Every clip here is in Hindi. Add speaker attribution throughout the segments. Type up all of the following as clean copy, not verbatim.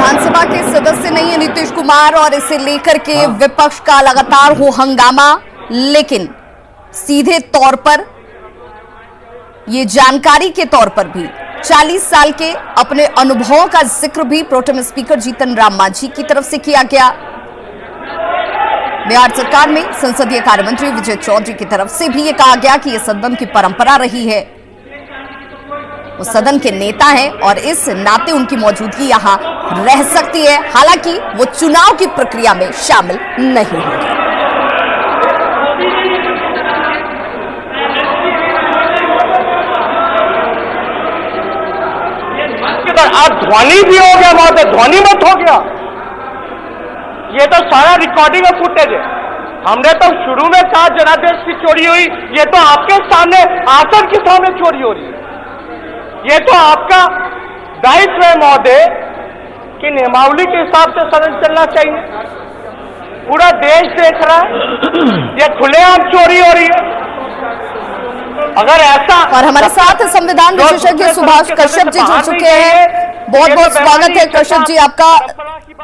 Speaker 1: विधानसभा के सदस्य नहीं है नीतीश कुमार और इसे लेकर के विपक्ष का लगातार हो हंगामा, लेकिन सीधे तौर पर ये जानकारी के तौर पर भी 40 साल के अपने अनुभवों का जिक्र भी प्रोटेम स्पीकर जीतन राम मांझी की तरफ से किया गया। बिहार सरकार में संसदीय कार्य मंत्री विजय चौधरी की तरफ से भी ये कहा गया कि यह सदन की परंपरा रही है, वो सदन के नेता हैं और इस नाते उनकी मौजूदगी यहां रह सकती है, हालांकि वो चुनाव की प्रक्रिया में शामिल नहीं होंगे।
Speaker 2: आज ध्वनि भी हो गया, बहुत ध्वनि मत हो गया। ये तो सारा रिकॉर्डिंग और फुटेज है। हमने तो शुरू में कहा जनादेश की चोरी हुई, ये तो आपके सामने आसन के सामने चोरी हो रही है। ये तो आपका दायित्व है महोदय कि नियमावली के हिसाब से सदन चलना चाहिए। पूरा देश देख रहा है, ये खुलेआम चोरी हो रही है। अगर ऐसा,
Speaker 1: और हमारे साथ संविधान विशेषज्ञ सुभाष कश्यप जी जुड़ चुके हैं। बहुत बहुत स्वागत है कश्यप जी आपका।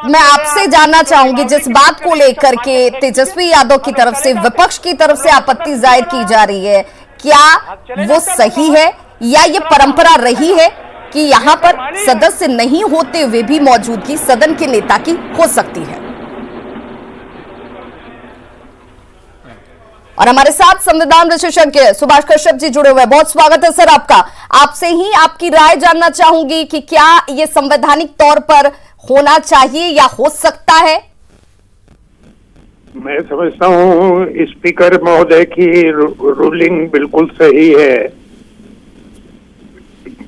Speaker 1: मैं आपसे जानना चाहूंगी, जिस बात को लेकर के तेजस्वी यादव की तरफ से, विपक्ष की तरफ से आपत्ति जाहिर की जा रही है, क्या वो सही है या ये परंपरा रही है कि यहां पर सदस्य नहीं होते हुए भी मौजूदगी सदन के नेता की हो सकती है? और हमारे साथ संविधान विशेषज्ञ सुभाष कश्यप जी जुड़े हुए हैं। बहुत स्वागत है सर आपका। आपसे ही आपकी राय जानना चाहूंगी कि क्या ये संवैधानिक तौर पर होना चाहिए या हो सकता है?
Speaker 3: मैं समझता हूँ स्पीकर महोदय की रूलिंग बिल्कुल सही है।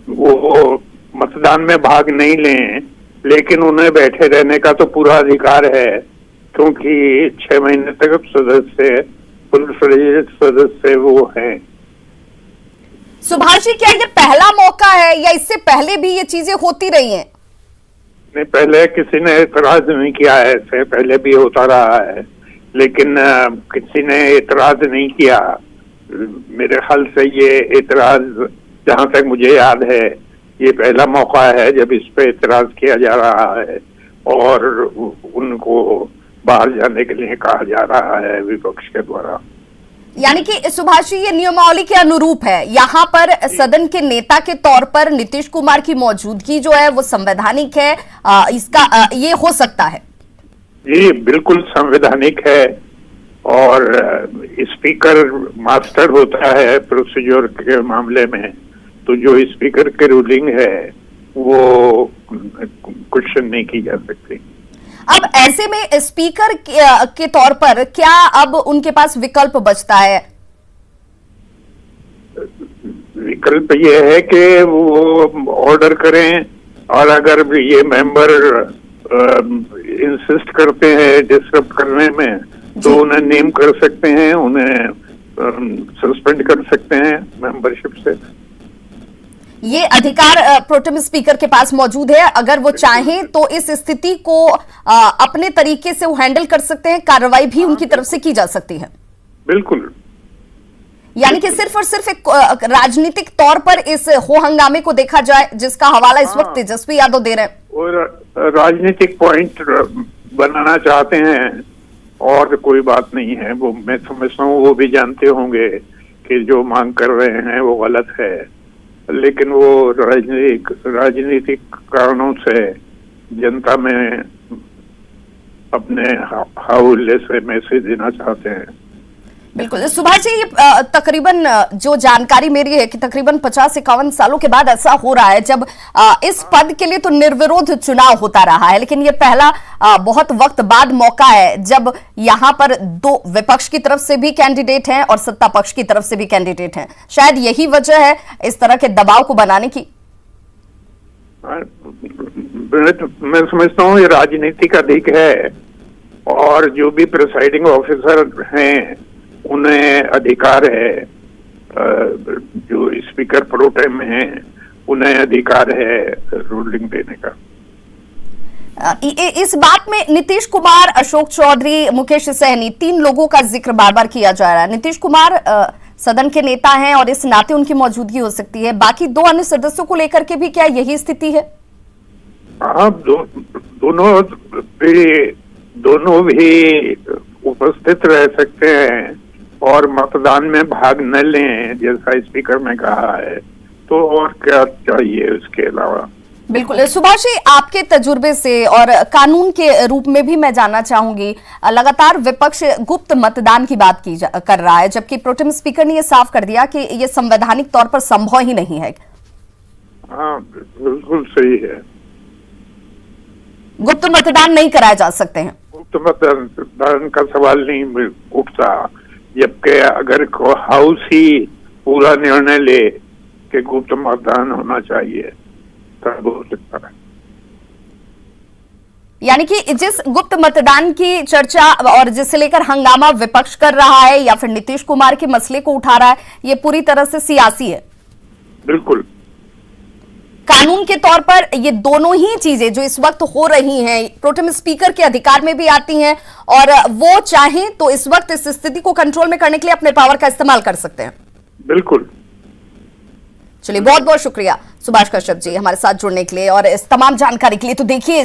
Speaker 3: वो मतदान में भाग नहीं लें, लेकिन उन्हें बैठे रहने का तो पूरा अधिकार है, क्योंकि 6 महीने तक सदस्य, फुल फ्लेज्ड सदस्य वो हैं।
Speaker 1: सुभाष जी, क्या ये पहला मौका है या इससे पहले भी ये चीजें होती रही हैं?
Speaker 3: नहीं, पहले किसी ने एतराज नहीं किया है, इससे पहले भी होता रहा है, लेकिन किसी ने एतराज नहीं किया। मेरे ख्याल से ये एतराज, जहां तक मुझे याद है, ये पहला मौका है जब इस पे एतराज किया जा रहा है और उनको बाहर जाने के लिए कहा जा रहा है विपक्ष के द्वारा।
Speaker 1: यानी कि सुभाष जी, ये नियमावली के अनुरूप है। यहाँ पर सदन के नेता के तौर पर नीतीश कुमार की मौजूदगी जो है वो संवैधानिक है, इसका ये हो सकता है?
Speaker 3: जी बिल्कुल संवैधानिक है। और स्पीकर मास्टर होता है प्रोसीजर के मामले में, तो जो स्पीकर की रूलिंग है वो क्वेश्चन नहीं की जा सकती।
Speaker 1: अब ऐसे में स्पीकर के तौर पर क्या अब उनके पास विकल्प बचता है?
Speaker 3: विकल्प ये है कि वो ऑर्डर करें, और अगर ये मेंबर इंसिस्ट करते हैं डिस्टर्ब करने में, तो उन्हें नेम कर सकते हैं, उन्हें सस्पेंड कर सकते हैं मेंबरशिप से।
Speaker 1: ये अधिकार प्रोटेम स्पीकर के पास मौजूद है। अगर वो चाहें तो इस स्थिति को अपने तरीके से वो हैंडल कर सकते हैं, कार्रवाई भी उनकी तरफ से की जा सकती है।
Speaker 3: बिल्कुल।
Speaker 1: यानी कि सिर्फ और सिर्फ एक राजनीतिक तौर पर इस हो हंगामे को देखा जाए, जिसका हवाला इस वक्त तेजस्वी यादव दे रहे हैं।
Speaker 3: और राजनीतिक पॉइंट बनाना चाहते हैं और कोई बात नहीं है। वो मैं समझता हूँ वो भी जानते होंगे कि जो मांग कर रहे हैं वो गलत है, लेकिन वो राजनीतिक कारणों से जनता में अपने हाउले से मैसेज देना चाहते हैं।
Speaker 1: बिल्कुल सुभाष जी, ये तकरीबन जो जानकारी मेरी है कि तकरीबन 50-51 सालों के बाद ऐसा हो रहा है जब इस पद के लिए तो निर्विरोध चुनाव होता रहा है, लेकिन ये पहला बहुत वक्त बाद मौका है जब यहाँ पर दो विपक्ष की तरफ से भी कैंडिडेट हैं और सत्ता पक्ष की तरफ से भी कैंडिडेट हैं। शायद यही वजह है इस तरह के दबाव को बनाने की।
Speaker 3: मैं समझता हूँ ये राजनीतिक अधिक है, और जो भी प्रिसाइडिंग ऑफिसर हैं उन्हें अधिकार है, जो स्पीकर प्रोटेम हैं उन्हें अधिकार है रूलिंग देने का।
Speaker 1: इस बात में नीतीश कुमार, अशोक चौधरी, मुकेश सहनी, 3 लोगों का जिक्र बार बार किया जा रहा है। नीतीश कुमार सदन के नेता हैं और इस नाते उनकी मौजूदगी हो सकती है। बाकी 2 अन्य सदस्यों को लेकर के भी क्या यही स्थिति है?
Speaker 3: हाँ, दोनों भी उपस्थित रह सकते हैं और मतदान में भाग न लें, जैसा स्पीकर ने कहा है, तो और क्या चाहिए उसके अलावा।
Speaker 1: बिल्कुल सुभाष जी, आपके तजुर्बे से और कानून के रूप में भी मैं जानना चाहूंगी, लगातार विपक्ष गुप्त मतदान की बात कर रहा है, जबकि प्रोटेम स्पीकर ने यह साफ कर दिया कि यह संवैधानिक तौर पर संभव ही नहीं है।
Speaker 3: हाँ, बिल्कुल सही है।
Speaker 1: गुप्त मतदान नहीं कराए जा सकते हैं।
Speaker 3: गुप्त मतदान का सवाल नहीं उठता, जबकि अगर हाउस ही पूरा निर्णय ले कि गुप्त मतदान होना चाहिए तब हो सकता है।
Speaker 1: यानी कि जिस गुप्त मतदान की चर्चा और जिसे लेकर हंगामा विपक्ष कर रहा है या फिर नीतीश कुमार के मसले को उठा रहा है, ये पूरी तरह से सियासी है।
Speaker 3: बिल्कुल।
Speaker 1: कानून के तौर पर ये दोनों ही चीजें जो इस वक्त हो रही हैं, प्रोटेम स्पीकर के अधिकार में भी आती हैं और वो चाहें तो इस वक्त इस स्थिति को कंट्रोल में करने के लिए अपने पावर का इस्तेमाल कर सकते हैं।
Speaker 3: बिल्कुल।
Speaker 1: चलिए, बहुत बहुत शुक्रिया सुभाष कश्यप जी हमारे साथ जुड़ने के लिए और इस तमाम जानकारी के लिए। तो देखिए